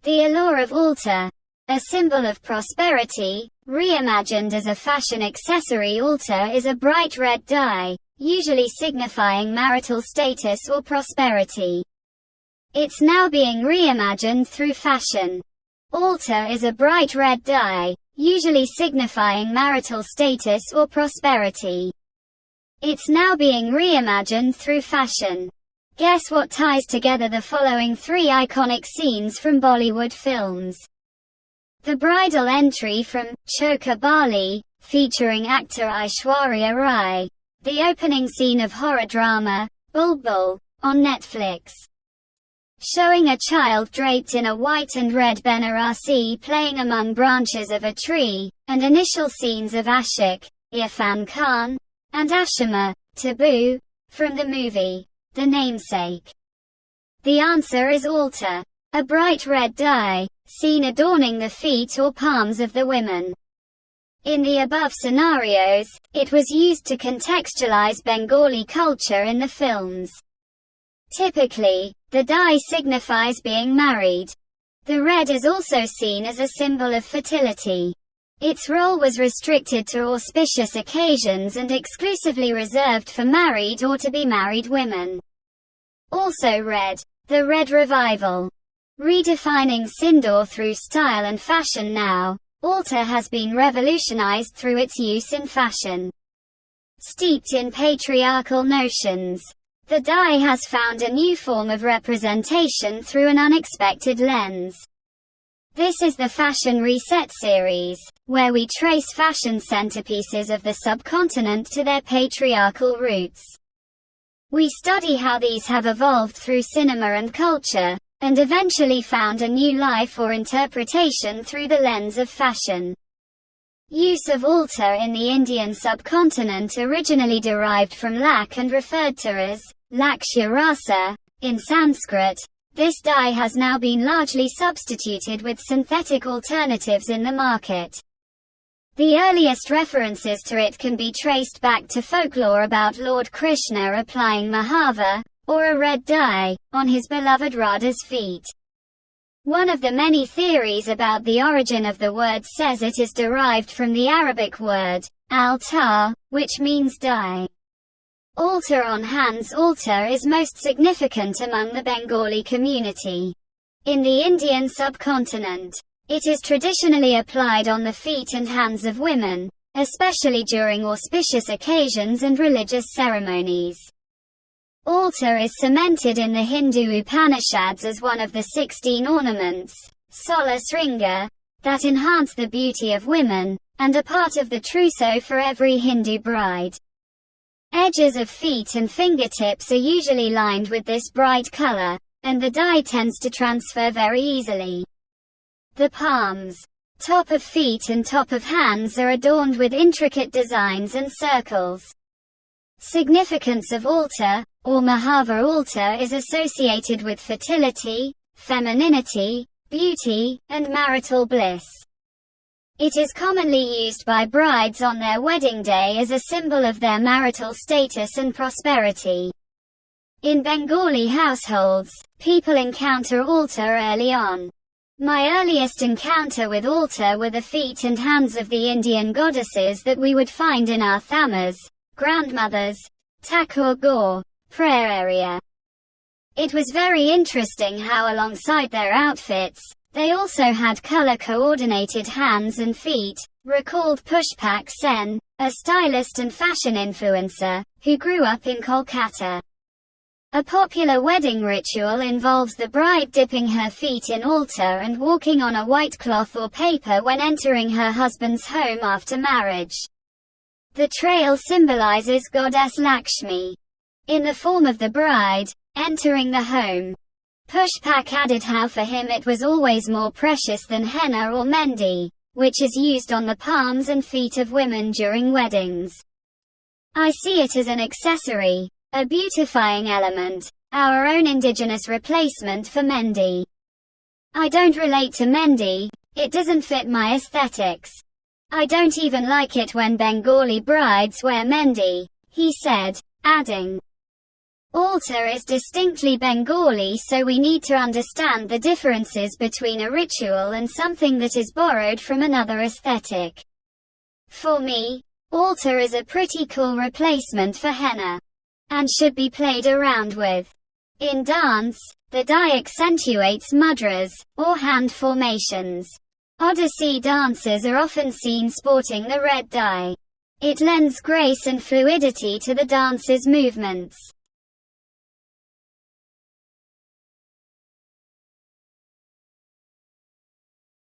The Allure of Alta, a symbol of prosperity, reimagined as a fashion accessory. Alta is a bright red dye, usually signifying marital status or prosperity. It's now being reimagined through fashion. Alta is a bright red dye, usually signifying marital status or prosperity. It's now being reimagined through fashion. Guess what ties together the following three iconic scenes from Bollywood films? The bridal entry from Chokher Bali, featuring actor Aishwarya Rai. The opening scene of horror drama, Bulbbul, on Netflix, showing a child draped in a white and red Benarasi playing among branches of a tree, and initial scenes of Ashoke, Irrfan Khan, and Ashima, Tabu, from the movie, The Namesake. The answer is Alta, a bright red dye, seen adorning the feet or palms of the women. In the above scenarios, it was used to contextualize Bengali culture in the films. Typically, the dye signifies being married. The red is also seen as a symbol of fertility. Its role was restricted to auspicious occasions and exclusively reserved for married or to-be-married women. Also red. The Red Revival. Redefining sindoor through style and fashion. Now, Alta has been revolutionized through its use in fashion. Steeped in patriarchal notions, the dye has found a new form of representation through an unexpected lens. This is the Fashion Reset series, where we trace fashion centerpieces of the subcontinent to their patriarchal roots. We study how these have evolved through cinema and culture, and eventually found a new life or interpretation through the lens of fashion. Use of Alta in the Indian subcontinent originally derived from lak and referred to as Lakshya Rasa in Sanskrit. This dye has now been largely substituted with synthetic alternatives in the market. The earliest references to it can be traced back to folklore about Lord Krishna applying mahava, or a red dye, on his beloved Radha's feet. One of the many theories about the origin of the word says it is derived from the Arabic word, altar, which means dye. Altar on hands. Altar is most significant among the Bengali community. In the Indian subcontinent, it is traditionally applied on the feet and hands of women, especially during auspicious occasions and religious ceremonies. Alta is cemented in the Hindu Upanishads as one of the 16 ornaments, Sola Sringa, that enhance the beauty of women, and a part of the trousseau for every Hindu bride. Edges of feet and fingertips are usually lined with this bright color, and the dye tends to transfer very easily. The palms, top of feet and top of hands are adorned with intricate designs and circles. Significance of Alta, or Mahava. Alta is associated with fertility, femininity, beauty, and marital bliss. It is commonly used by brides on their wedding day as a symbol of their marital status and prosperity. In Bengali households, people encounter Alta early on. My earliest encounter with Alta were the feet and hands of the Indian goddesses that we would find in our thamas, grandmothers, Thakur Gaur, prayer area. It was very interesting how alongside their outfits, they also had color-coordinated hands and feet, recalled Pushpak Sen, a stylist and fashion influencer, who grew up in Kolkata. A popular wedding ritual involves the bride dipping her feet in Alta and walking on a white cloth or paper when entering her husband's home after marriage. The trail symbolizes goddess Lakshmi, in the form of the bride, entering the home. Pushpak added how for him it was always more precious than henna or mendi, which is used on the palms and feet of women during weddings. I see it as an accessory, a beautifying element, our own indigenous replacement for mendi. I don't relate to mendi, it doesn't fit my aesthetics. I don't even like it when Bengali brides wear mendi, he said, adding, Alta is distinctly Bengali, so we need to understand the differences between a ritual and something that is borrowed from another aesthetic. For me, Alta is a pretty cool replacement for henna, and should be played around with. In dance, the dye accentuates mudras, or hand formations. Odissi dancers are often seen sporting the red dye. It lends grace and fluidity to the dance's movements.